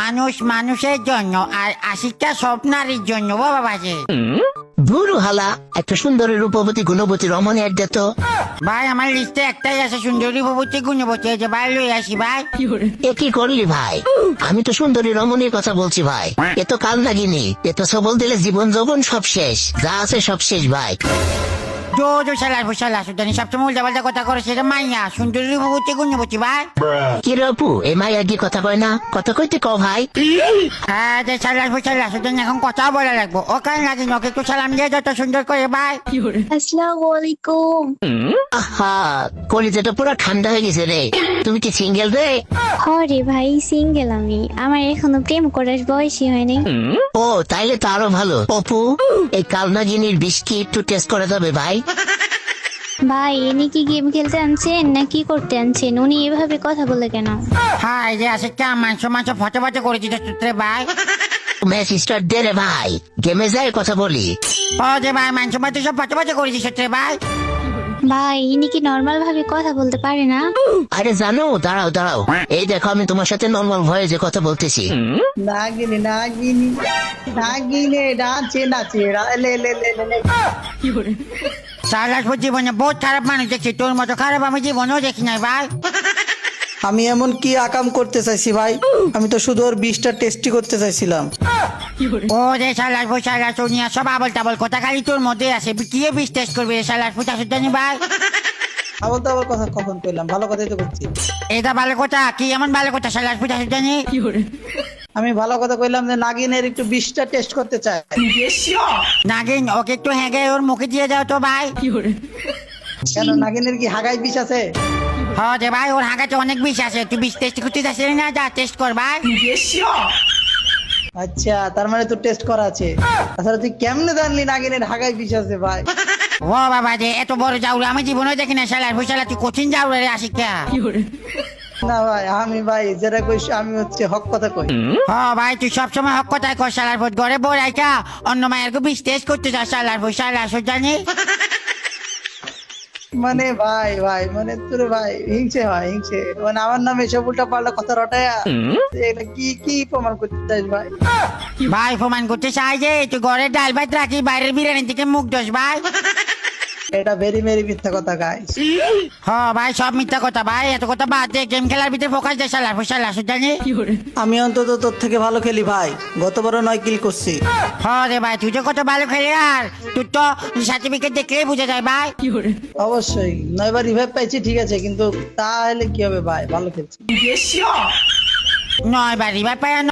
মানুষ মানুষের জন্য আর আশিকটা সব নারীর জন্য বাবা বাজে। বুড়ো হালা একটা সুন্দরী রূপবতী গুণবতী রমণী এর তো। ভাই আমার লিস্টে একটাই আছে, সুন্দরী ভবতী গুণবতী, যে ভাই লই আসি ভাই। এ কি করলি ভাই? আমি তো সুন্দরী রমণীর কথা বলছি ভাই। এ তো কাল নাগিনি, এ তো সবল দিলে জীবন যৌবন সব শেষ, যা আছে সব শেষ ভাই। জো শালার ফুসালা সুদানি সবসময় উল্টা পাল্টা কথা করে, সেটা মাইয়া সুন্দরী ভবতী গুণবতী ভাই। কি রে অপু, এ মাইয়া কি কথা কয় না? কথা কইতে ক ভাই। হ্যাঁ যে শালার ফুসালা সুদানি এখন কথা বলা লাগবো, ও কান লাগি ওকে একটু সালাম দিয়ে যত সুন্দর করে ভাই। আসসালামু আলাইকুম। আহা, কলিজাটা পুরো ঠান্ডা হয়ে গেছে রে। তুমি কি সিঙ্গেল রে? হরে ভাই, সিঙ্গেল আমি। আমার এখনো প্রেম করার বয়সই হয়নি। ও তাইলে তো আরো ভালো। অপু, এই কালনাগিনীর বিষ কি একটু টেস্ট করে দেবে ভাই? ভাই ইনি কি গেম খেলতে আনছেন না কি করতে আনছেন? উনি এভাবে কথা বলে কেন? হ্যাঁ যে আশিকটা মাংস মাংস ফটো ফটো করে দিতে সূত্রে ভাই। ম্যাচ স্টার্ট দে রে ভাই, গেমে যাই কথা বলি। ও যে ভাই মাংস মাংস সব ফটো ফটো করে দিতে সূত্রে ভাই। ভাই ইনি কি নর্মাল ভাবে কথা বলতে পারে না? আরে জানো, দাঁড়াও দাঁড়াও, এই দেখো আমি তোমার সাথে নর্মাল ভয়েসে কথা বলতেছি। নাগিনি নাগিনি নাগিনে নাচে নাচে লে লে লে লে লে। শালার জীবনে বহুত খারাপ মানুষ দেখছি, তোর মতো খারাপ আমি জীবনেও দেখি নাই ভাই। আমি এমন কি আকাম করতে চাইছি ভাই? আমি তো শুধু ওর বিষটা টেস্টি করতে চাইছিলাম। ও রে শালার ফুসালা সোনিয়া সব আবল তাবল কথা খালি তোর মধ্যে আছে, কি বিশ্বাস করবি রে শালার ফুটা সুদানি ভাই। আবার তো আবার কথা কখন কইলাম? ভালো কথাই তো করছি। এটা ভালো কথা, কি এমন ভালো কথা শালার ফুটা সুদানি? আমি ভালো কথা কইলাম যে নাগিনের একটু বিষটা টেস্ট করতে চাই। নাগিন ওকে একটু হেগে ওর মুখে দিয়ে দাও তো ভাই। কেন, নাগিনের কি হাগাই বিষ আছে? হ্যাঁ যে ভাই ওর হাঁকাতে অনেক বিষ আছে, তুই বিষ টেস্ট করতে যাচ্ছিলি না, যা টেস্ট কর ভাই। আচ্ছা, তার মানে তো টেস্ট করা আছে। তাছাড়া তুই কেমনে জানলি নাগিনের হাগাই বিষ আছে ভাই? ও বাবা যে এত বড় যাওরা আমি জীবনেও দেখি না শালার ফুসালা, তুই কঠিন যাওরা রে আশিকা। না ভাই, আমি ভাই যেটা কইছি আমি হচ্ছে হক কথা কই। হ্যাঁ ভাই তুই সবসময় হক কথাই কর শালার ফুট, ঘরে বই রাইকা অন্য মায়ের বিষ টেস্ট করতে যা শালার ফুসালা সুদানি। মানে ভাই ভাই মানে তোর ভাই হিংসে হয়, হিংসে মানে আমার নামে এসব উল্টা পাল্টা কথা রটায়া এটা কি কি প্রমাণ করতে চাইছ ভাই? ভাই প্রমাণ করতে চাই যে তুই ঘরে ডাল ভাত রাখি, বাইরের বিরিয়ানি থেকে মুখ দোষ ভাই। এটা ভেরি ভেরি মিথ্যা কথা গাইস। হ্যাঁ ভাই সব মিথ্যা কথা ভাই, এত কথা বাদ দে, গেম খেলার ভিতরে ফোকাস দে শালার ফুসালা সুদানি। আমি অন্তত তোর থেকে ভালো খেলি ভাই, গতবারও 9 কিল করছি। হ্যাঁ রে ভাই তুই তো কত ভালো খেলে, আর তুই তো সার্টিফিকেট দেখলেই বুঝা যায় ভাই। অবশ্যই 9 বার রিভাইভ পাইছি ঠিক আছে, কিন্তু তাহলে কি হবে ভাই, ভালো খেলছি। 9 বার রিভাইভ পায়